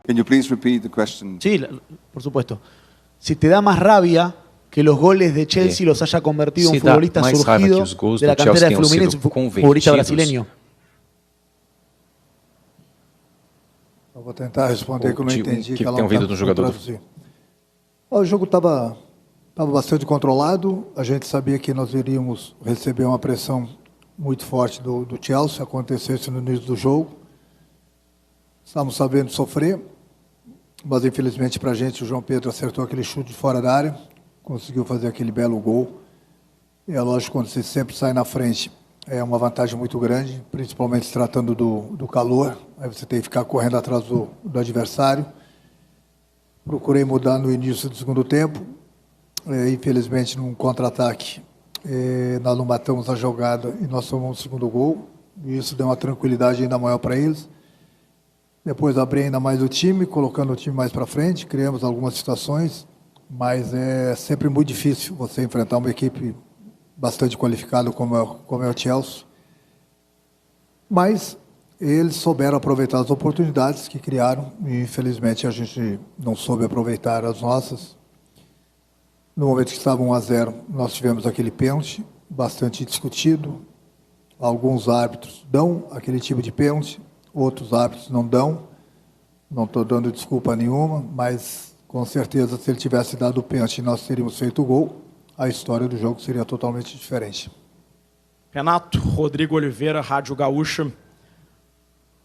Can you please repeat the question? Sí, por supuesto. Si te da más rabia que los goles de Chelsea los haya convertido un futbolista surgido de la cantera de Fluminense, un futbolista brasileño. Eu vou tentar responder que eu não entendi. Que tem ouvido do jogador. O jogo estava bastante controlado. A gente sabia que nós iríamos receber uma pressão muito forte do Chelsea, acontecesse no início do jogo. Estávamos sabendo sofrer, mas infelizmente para a gente o João Pedro acertou aquele chute de fora da área, conseguiu fazer aquele belo gol. E é lógico, quando você sempre sai na frente, é uma vantagem muito grande, principalmente se tratando do calor. Aí você tem que ficar correndo atrás do adversário. Procurei mudar no início do segundo tempo. Infelizmente, num contra-ataque, nós não matamos a jogada e nós tomamos o segundo gol. E isso deu uma tranquilidade ainda maior para eles. Depois abri ainda mais o time, colocando o time mais para frente. Criamos algumas situações, mas é sempre muito difícil você enfrentar uma equipe bastante qualificada como é o Chelsea. Mas eles souberam aproveitar as oportunidades que criaram e, infelizmente, a gente não soube aproveitar as nossas. No momento que estava 1-0, nós tivemos aquele pênalti bastante discutido. Alguns árbitros dão aquele tipo de pênalti, outros árbitros não dão. Não estou dando desculpa nenhuma, mas com certeza se ele tivesse dado o pênalti e nós teríamos feito o gol, a história do jogo seria totalmente diferente. Renato, Rodrigo Oliveira, Rádio Gaúcha.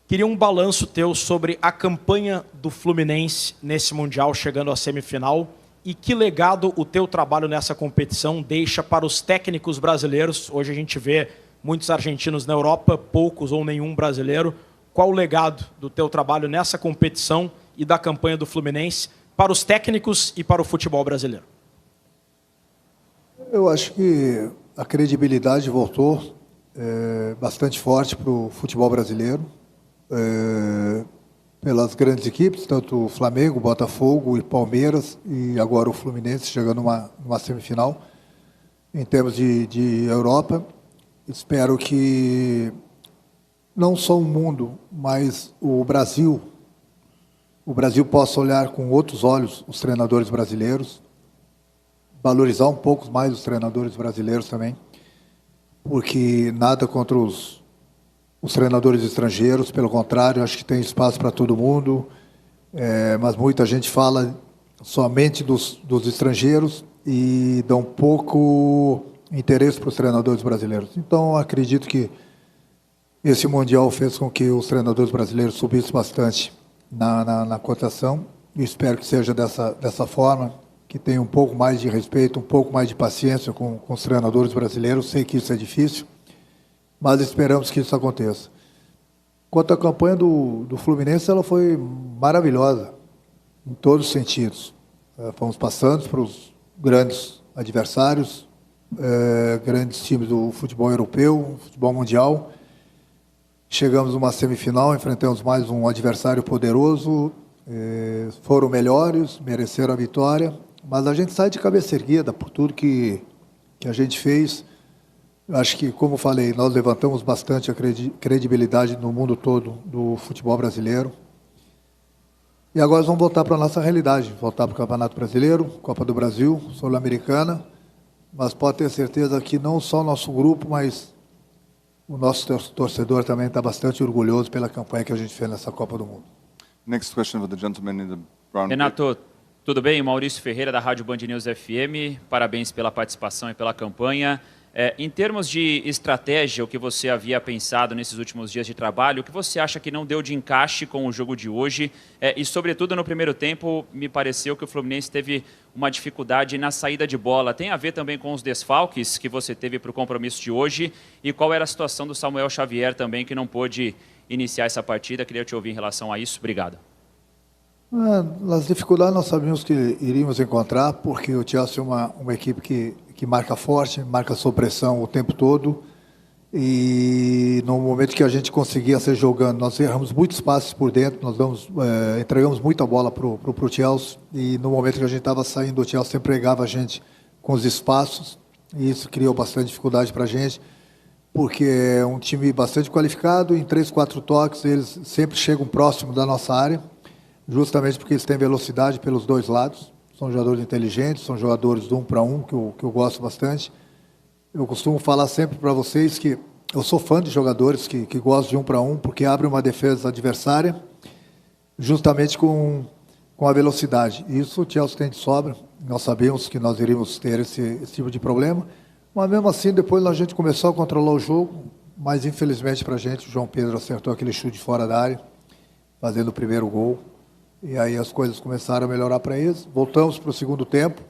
Queria um balanço teu sobre a campanha do Fluminense nesse Mundial, chegando à semifinal, e que legado o teu trabalho nessa competição deixa para os técnicos brasileiros. Hoje a gente vê muitos argentinos na Europa, poucos ou nenhum brasileiro. Qual o legado do teu trabalho nessa competição e da campanha do Fluminense para os técnicos e para o futebol brasileiro? Eu acho que a credibilidade voltou bastante forte para o futebol brasileiro, pelas grandes equipes, tanto o Flamengo, Botafogo e Palmeiras, e agora o Fluminense chegando numa semifinal. Em termos de Europa, espero que não só o mundo, mas o Brasil possa olhar com outros olhos os treinadores brasileiros, valorizar um pouco mais os treinadores brasileiros também, porque nada contra os treinadores estrangeiros, pelo contrário, acho que tem espaço para todo mundo, mas muita gente fala somente dos estrangeiros e dá um pouco interesse para os treinadores brasileiros. Então, acredito que esse Mundial fez com que os treinadores brasileiros subissem bastante na cotação, e espero que seja dessa forma, que tenha um pouco mais de respeito, um pouco mais de paciência com os treinadores brasileiros. Sei que isso é difícil, mas esperamos que isso aconteça. Quanto à campanha do Fluminense, ela foi maravilhosa, em todos os sentidos. Fomos passando para os grandes adversários, grandes times do futebol europeu, futebol mundial. Chegamos numa semifinal, enfrentamos mais um adversário poderoso, foram melhores, mereceram a vitória, mas a gente sai de cabeça erguida por tudo que a gente fez. Acho que, como falei, nós levantamos bastante a credibilidade no mundo todo do futebol brasileiro. E agora vamos voltar para a nossa realidade, voltar para o Campeonato Brasileiro, Copa do Brasil, Sul-Americana, mas pode ter certeza que não só o nosso grupo, mas o nosso torcedor também está bastante orgulhoso pela campanha que a gente fez nessa Copa do Mundo. Next question for the gentleman in the brown. Renato, tudo bem? Maurício Ferreira, da Rádio Band News FM. Parabéns pela participação e pela campanha. Em termos de estratégia, o que você havia pensado nesses últimos dias de trabalho, o que você acha que não deu de encaixe com o jogo de hoje? E, sobretudo, no primeiro tempo, me pareceu que o Fluminense teve uma dificuldade na saída de bola. Tem a ver também com os desfalques que você teve para o compromisso de hoje? E qual era a situação do Samuel Xavier também, que não pôde iniciar essa partida? Queria te ouvir em relação a isso. Obrigado. As dificuldades nós sabíamos que iríamos encontrar, porque o Chelsea é uma equipe que marca forte, marca sob pressão o tempo todo, e no momento que a gente conseguia ser jogando, nós erramos muitos passes por dentro, nós entregamos muita bola para o Chelsea, e no momento que a gente estava saindo, o Chelsea sempre pegava a gente com os espaços, e isso criou bastante dificuldade para a gente. porque é um time bastante qualificado, em 3, 4 toques eles sempre chegam próximo da nossa área, justamente porque eles têm velocidade pelos dois lados, são jogadores inteligentes, são jogadores do 1 para 1, que eu gosto bastante. Eu costumo falar sempre para vocês que eu sou fã de jogadores que gostam de 1 para 1, porque abre uma defesa adversária, justamente com a velocidade. Isso o Chelsea tem de sobra, nós sabemos que nós iríamos ter esse tipo de problema, mas mesmo assim depois a gente começou a controlar o jogo, mas infelizmente para a gente o João Pedro acertou aquele chute fora da área, fazendo o primeiro gol, e aí as coisas começaram a melhorar para eles. Voltamos para o segundo tempo,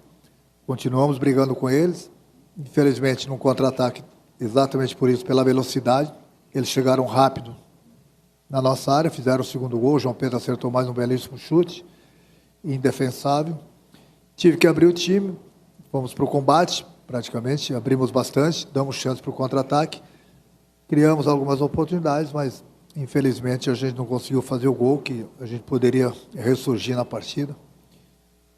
continuamos brigando com eles, infelizmente num contra-ataque, exatamente por isso, pela velocidade, eles chegaram rápido na nossa área, fizeram o segundo gol, o João Pedro acertou mais um belíssimo chute, indefensável. Tive que abrir o time, fomos para o combate, praticamente, abrimos bastante, damos chance para o contra-ataque, criamos algumas oportunidades, mas infelizmente a gente não conseguiu fazer o gol, que a gente poderia ressurgir na partida.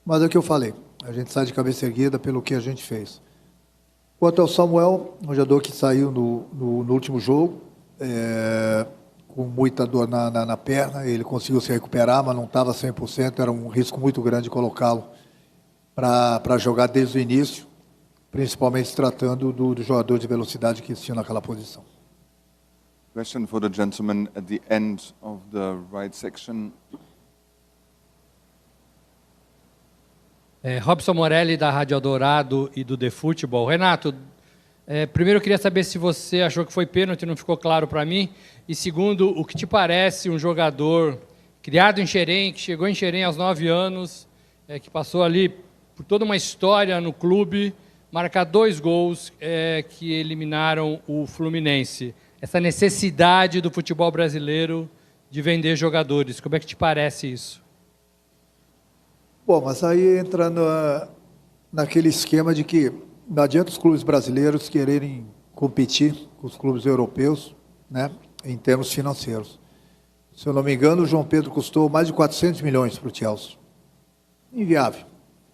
Mas é o que eu falei, a gente sai de cabeça erguida pelo que a gente fez. Quanto ao Samuel, um jogador que saiu no último jogo, com muita dor na perna, ele conseguiu se recuperar, mas não estava 100%, era um risco muito grande colocá-lo para jogar desde o início, principalmente se tratando do jogador de velocidade que tinha naquela posição. Question for the gentleman at the end of the right section. Robson Morelli, da Rádio Eldorado e do The Futebol. Renato, primeiro eu queria saber se você achou que foi pênalti, não ficou claro para mim. E segundo, o que te parece um jogador criado em Xerém, que chegou em Xerém aos 9 anos, que passou ali por toda uma história no clube, marcar 2 gols que eliminaram o Fluminense. Essa necessidade do futebol brasileiro de vender jogadores, como é que te parece isso? Bom, mas aí entra naquele esquema de que não adianta os clubes brasileiros quererem competir com os clubes europeus, né, em termos financeiros. Se eu não me engano, o João Pedro custou mais de 400 milhões para o Chelsea. Inviável.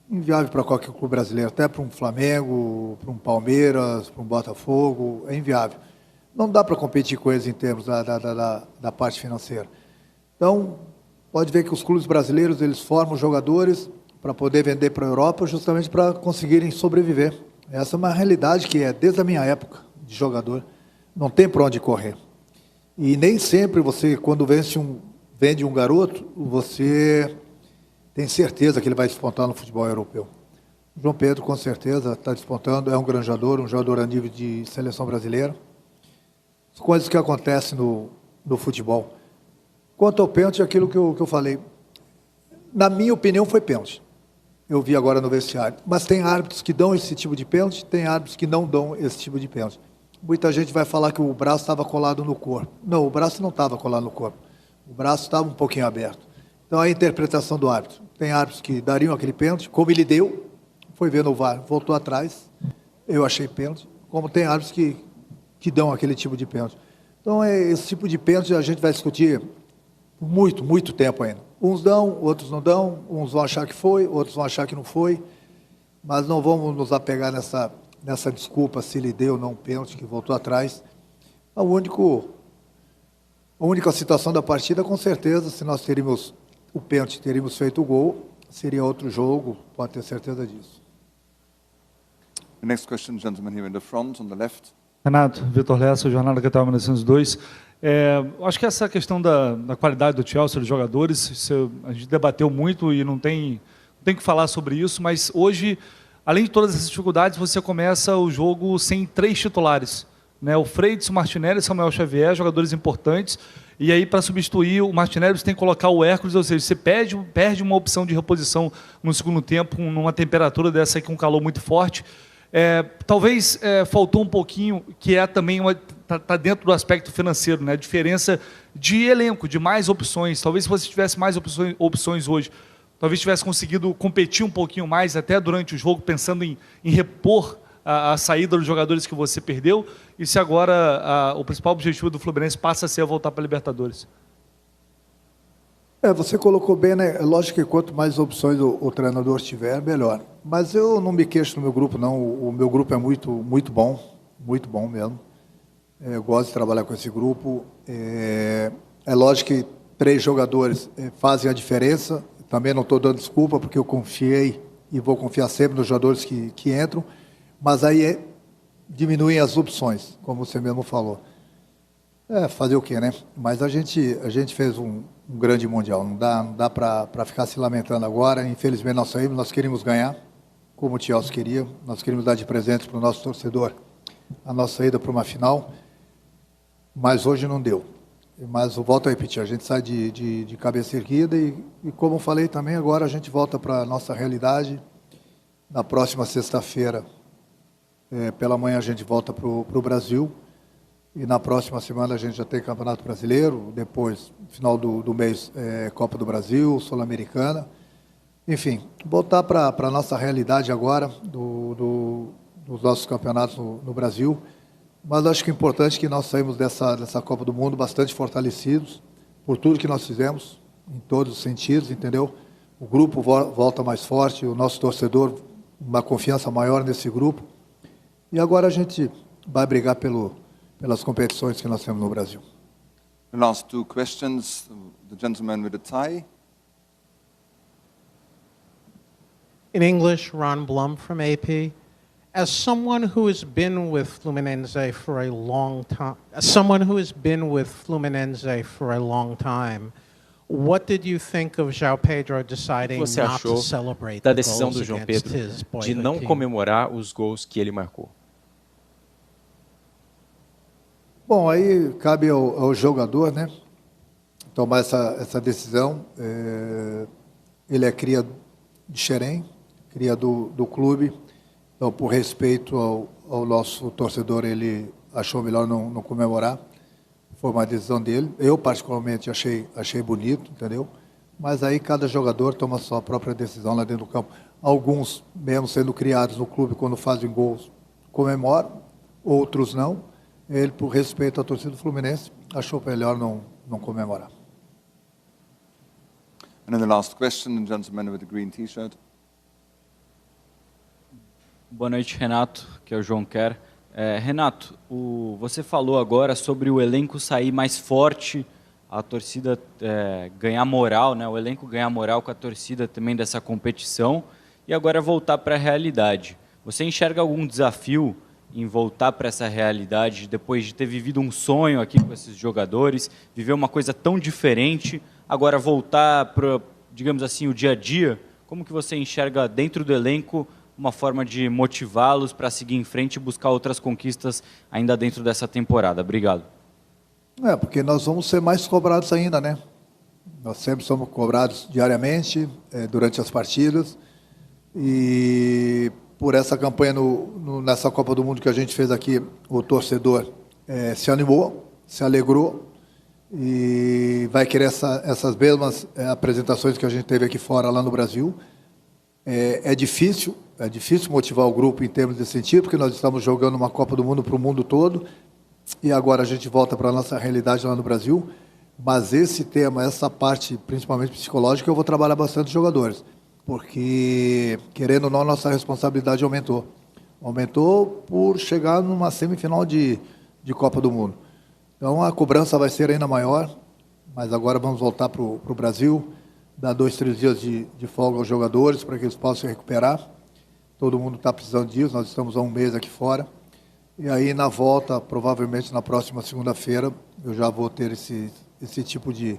Inviável para qualquer clube brasileiro, até para um Flamengo, para um Palmeiras, para um Botafogo, é inviável. Não dá para competir com eles em termos da parte financeira. Então, pode ver que os clubes brasileiros, eles formam jogadores para poder vender para a Europa, justamente para conseguirem sobreviver. Essa é uma realidade que é desde a minha época de jogador. Não tem para onde correr. E nem sempre você, quando vende um garoto, você tem certeza que ele vai despontar no futebol europeu. O João Pedro, com certeza, está despontando, é um grande jogador, um jogador a nível de seleção brasileira. As coisas que acontecem no futebol. Quanto ao pênalti, aquilo que eu falei, na minha opinião foi pênalti. Eu vi agora no vestiário. Mas tem árbitros que dão esse tipo de pênalti, tem árbitros que não dão esse tipo de pênalti. Muita gente vai falar que o braço estava colado no corpo. Não, o braço não estava colado no corpo. O braço estava um pouquinho aberto. Então, a interpretação do árbitro. Tem árbitros que dariam aquele pênalti, como ele deu, foi ver no VAR, voltou atrás, eu achei pênalti, como tem árbitros que dão aquele tipo de pênalti. Então, esse tipo de pênalti a gente vai discutir por muito, muito tempo ainda. Uns dão, outros não dão, uns vão achar que foi, outros vão achar que não foi, mas não vamos nos apegar nessa desculpa se ele deu ou não pênalti, que voltou atrás. A única situação da partida, com certeza, se nós teríamos o pênalti, teríamos feito o gol, seria outro jogo, pode ter certeza disso. The next question, gentleman here in the front, on the left. Renato, Vitor Lessa, Jornal da Capital 1902. Acho que essa questão da qualidade do Chelsea, dos jogadores, a gente debateu muito e não tem que falar sobre isso, mas hoje, além de todas essas dificuldades, você começa o jogo sem 3 titulares. Né? O Freitas, o Martinelli e o Samuel Xavier, jogadores importantes, e aí para substituir o Martinelli você tem que colocar o Hércules, ou seja, você perde uma opção de reposição no segundo tempo, numa temperatura dessa aqui, um calor muito forte. Talvez faltou um pouquinho, que também está dentro do aspecto financeiro, né? A diferença de elenco, de mais opções. Talvez se você tivesse mais opções hoje, talvez tivesse conseguido competir um pouquinho mais, até durante o jogo, pensando em repor a saída dos jogadores que você perdeu, e se agora o principal objetivo do Fluminense passa a ser voltar para a Libertadores. Você colocou bem, né? Lógico que quanto mais opções o treinador tiver, melhor. Mas eu não me queixo no meu grupo, não. O meu grupo é muito, muito bom mesmo. Eu gosto de trabalhar com esse grupo. É lógico que 3 jogadores fazem a diferença. Também não estou dando desculpa, porque eu confiei e vou confiar sempre nos jogadores que entram. Mas aí diminuem as opções, como você mesmo falou. Fazer o quê, né? Mas a gente fez um grande Mundial. Não dá para ficar se lamentando agora. Infelizmente nós saímos, nós queríamos ganhar, como o Chelsea queria. Nós queríamos dar de presente para o nosso torcedor a nossa ida para uma final. Mas hoje não deu. Mas eu volto a repetir, a gente sai de cabeça erguida e como eu falei também, agora a gente volta para a nossa realidade. Na próxima sexta-feira, pela manhã, a gente volta para o Brasil. E na próxima semana a gente já tem Campeonato Brasileiro, depois, no final do mês, Copa do Brasil, Sul-Americana. Enfim, voltar para a nossa realidade agora, dos nossos campeonatos no Brasil. Mas acho que é importante que nós saímos dessa Copa do Mundo bastante fortalecidos por tudo que nós fizemos, em todos os sentidos, entendeu? O grupo volta mais forte, o nosso torcedor, uma confiança maior nesse grupo. E agora a gente vai brigar pelas competições que nós temos no Brasil. The last 2 questions, the gentleman with the tie. In English, Ron Blum from AP. As someone who has been with Fluminense for a long time, what did you think of João Pedro deciding not to celebrate da decisão do João Pedro de não comemorar os gols que ele marcou? Bom, aí cabe ao jogador, né, tomar essa decisão. Ele é cria de Xerém, cria do clube. Então, por respeito ao nosso torcedor, ele achou melhor não comemorar. Foi uma decisão dele. Eu, particularmente, achei bonito, entendeu? Mas aí cada jogador toma a sua própria decisão lá dentro do campo. Alguns, mesmo sendo criados no clube, quando fazem gols, comemoram. Outros não. Ele, por respeito à torcida do Fluminense, achou melhor não comemorar. And then the last question, the gentleman with the green T-shirt. Boa noite, Renato, que é o João Kerr. Renato, você falou agora sobre o elenco sair mais forte, a torcida ganhar moral, né? O elenco ganhar moral com a torcida também dessa competição, e agora voltar para a realidade. Você enxerga algum desafio em voltar para essa realidade, depois de ter vivido um sonho aqui com esses jogadores, viver uma coisa tão diferente, agora voltar para, digamos assim, o dia a dia? Como que você enxerga dentro do elenco uma forma de motivá-los para seguir em frente e buscar outras conquistas ainda dentro dessa temporada? Obrigado. Porque nós vamos ser mais cobrados ainda, né? Nós sempre somos cobrados diariamente, durante as partidas, e por essa campanha nessa Copa do Mundo que a gente fez aqui, o torcedor se animou, se alegrou, e vai querer essas mesmas apresentações que a gente teve aqui fora, lá no Brasil. É difícil motivar o grupo em termos de sentido, porque nós estamos jogando uma Copa do Mundo para o mundo todo, e agora a gente volta para a nossa realidade lá no Brasil. Mas esse tema, essa parte, principalmente psicológica, eu vou trabalhar bastante os jogadores, porque, querendo ou não, nossa responsabilidade aumentou. Aumentou por chegar numa semifinal de Copa do Mundo. Então a cobrança vai ser ainda maior, mas agora vamos voltar para o Brasil, dar 2, 3 dias de folga aos jogadores para que eles possam se recuperar. Todo mundo está precisando disso, nós estamos há um mês aqui fora. E aí, na volta, provavelmente na próxima segunda-feira, eu já vou ter esse tipo de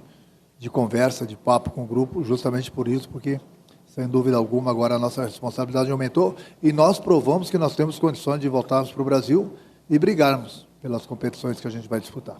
conversa, de papo com o grupo, justamente por isso, porque, sem dúvida alguma, agora a nossa responsabilidade aumentou e nós provamos que nós temos condições de voltarmos para o Brasil e brigarmos pelas competições que a gente vai disputar.